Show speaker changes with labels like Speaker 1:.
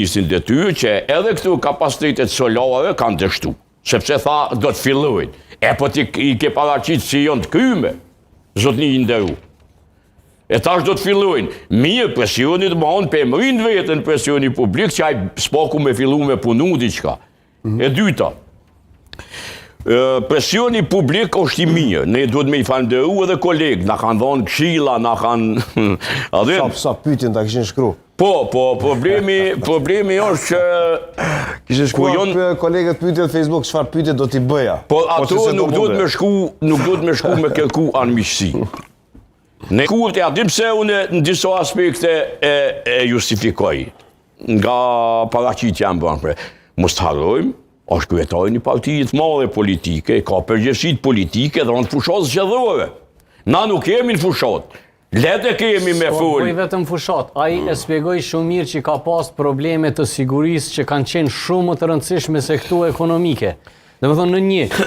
Speaker 1: ishin detyrë që edhe këtu kapacitetet solare kanë të shtu. Sepse tha do të fillojnë. E po ti i ke paraqitur si janë të kryme, zotni i nderu. E tash do të fillojnë. Mirë, presionit më onë për mërin vetën presioni publik që ai s'paku me fillu me punu diçka. E dyta, presioni publik është i mirë. Ne duhet me i falënderu edhe kolegë, na kanë dhënë këshilla, na kanë...
Speaker 2: Sa pyetjen ta kishin shkru?
Speaker 1: Po, problemi është që...
Speaker 2: Kishin shkruar kolegët pyetje në Facebook, çfarë pyetje do t'i bëja?
Speaker 1: Po ato nuk duhet me shku me kërku armiqësi. Ne kur të atim se unë në disa aspekte e justifikoj. Nga paraqitja jam bënë. Mos të harrojmë, është kryetari një partije të madhe politike, ka përgjegjësitë politike dhe në fushat zgjedhore. Na nuk jemi në fushat. Lete kemi me fol.
Speaker 3: Po vetëm fushat. Ai e shpjegoi shumë mirë që ka pas probleme të sigurisë që kanë qenë shumë të rëndësishme se këtu ekonomike. Domethënë në një